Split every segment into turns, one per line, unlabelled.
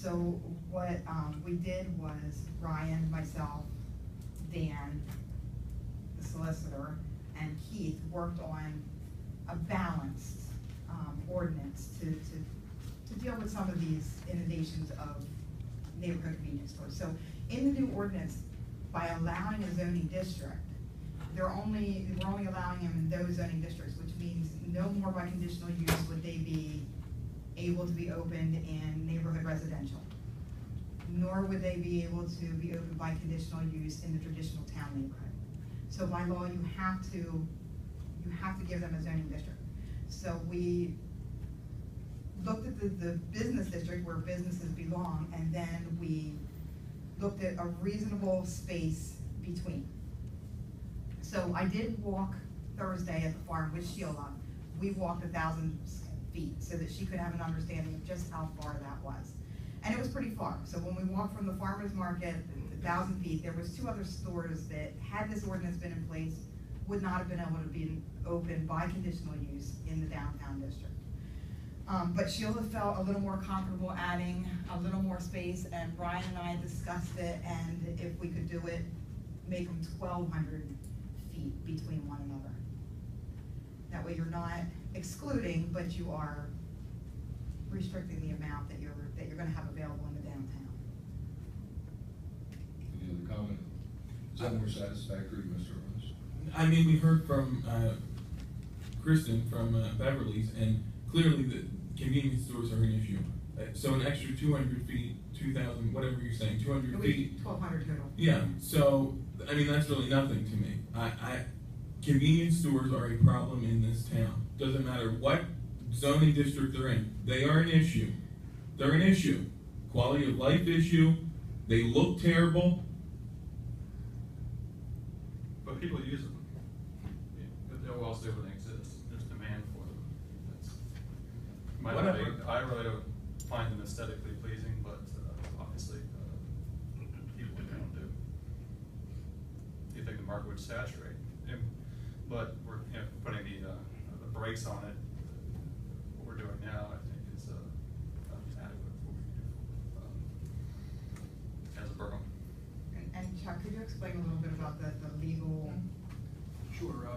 So what we did was Ryan, myself, Dan, the solicitor, and Keith worked on a balanced ordinance to deal with some of these inundations of neighborhood convenience stores. So in the new ordinance, by allowing a zoning district, we're only allowing them in those zoning districts, which means no more by conditional use would they be able to be opened in neighborhood residential, nor would they be able to be opened by conditional use in the traditional town neighborhood. So by law, you have to give them a zoning district. So we looked at the business district where businesses belong, and then we looked at a reasonable space between. So I did walk Thursday at the farm with Sheila. We walked 1,000 feet so that she could have an understanding of just how far that was. And it was pretty far. So when we walked from the farmer's market 1,000 feet, there was 2 other stores that, had this ordinance been in place, would not have been able to be open by conditional use in the downtown district. But Sheila felt a little more comfortable adding a little more space, and Brian and I discussed it, and if we could do it, make them 1,200 feet between one another. That way you're not excluding, but you are restricting the amount that you're gonna have available in the downtown.
Any other comment? Is that more satisfactory, Mr. Owens?
I mean, we heard from Kristen from Beverly's, and clearly the convenience stores are an issue. So an extra 200 feet, 2,000, whatever you're saying, 200 feet.
1,200 total.
Yeah, so, I mean, that's really nothing to me. Convenience stores are a problem in this town. Doesn't matter what zoning district they're in. They are an issue. They're an issue. Quality of life issue. They look terrible.
But people use them. Who else they would exist? There's demand for them. I really don't find them aesthetically pleasing, but obviously people don't do. You think the market would saturate, but we're putting the brakes on it. What we're doing now, I think, is adequate for what we can do as a borough.
And Chuck, could you explain a little bit about the legal?
Sure.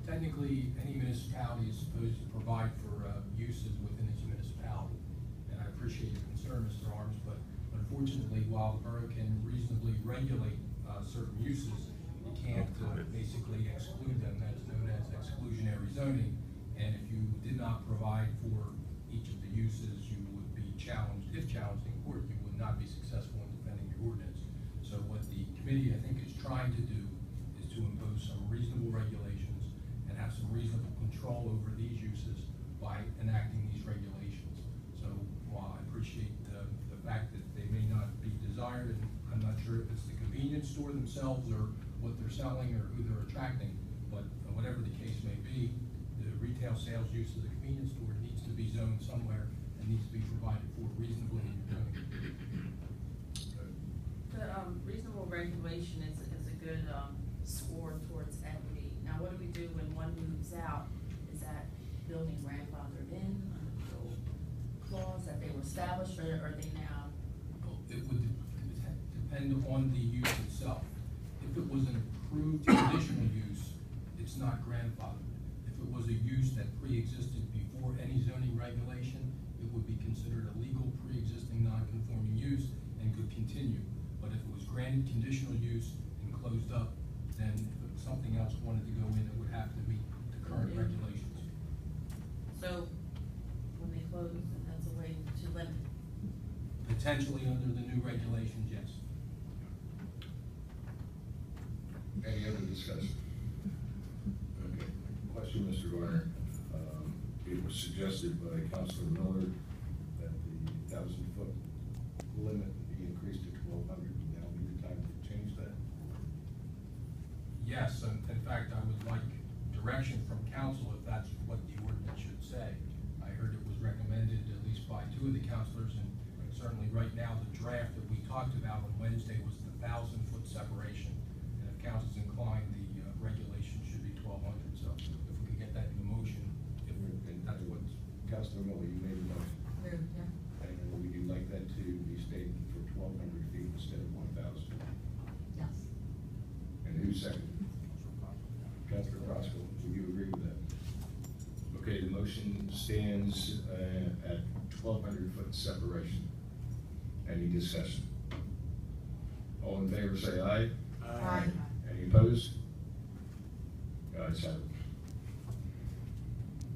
Technically, any municipality is supposed to provide for uses within its municipality. And I appreciate your concern, Mr. Arms, but unfortunately, while the borough can reasonably regulate certain uses, you can't basically exclude them. That's known as exclusionary zoning. And if you did not provide for each of the uses, you would be challenged. If challenged in court, you would not be successful in defending your ordinance. So what the committee, I think, is trying to do is to impose some reasonable regulations and have some reasonable control over these uses by enacting these regulations. So while I appreciate the fact that they may not be desired, and I'm not sure if it's the convenience store themselves or what they're selling or who they're attracting, but whatever the case may be, the retail sales use of the convenience store needs to be zoned somewhere and needs to be provided for reasonably in your zoning.
The reasonable regulation is a good score towards equity. Now, what do we do when one moves out? Is that building grandfathered in under the old clause that they were established, or are they now?
Well, it would depend on the use itself. If it was an approved conditional use, it's not grandfathered. If it was a use that pre-existed before any zoning regulation, it would be considered a legal pre-existing non-conforming use and could continue. But if it was granted conditional use and closed up, then if something else wanted to go in, it would have to meet the current regulations.
So when they close, that's a way to limit.
Potentially under the new regulations, yes.
Any other discussion? Okay. Question, Mr. Garner. It was suggested by Councilor Miller that the 1,000-foot limit be increased to 1,200. Now be the time to change that.
Yes, in fact, I would like direction from council if that's what the ordinance should say. I heard it was recommended at least by 2 of the councilors, and certainly right now the draft that we talked about on Wednesday was the 1,000-foot separation. And if council's inclined, the regulation should be 1,200. So if we could get that in the motion, if that's what.
Councilor Miller, you made a motion.
Yeah.
And would you like that to be motion stands at 1,200-foot separation. Any discussion? All in favor say aye.
Aye.
Any opposed? The ayes have it.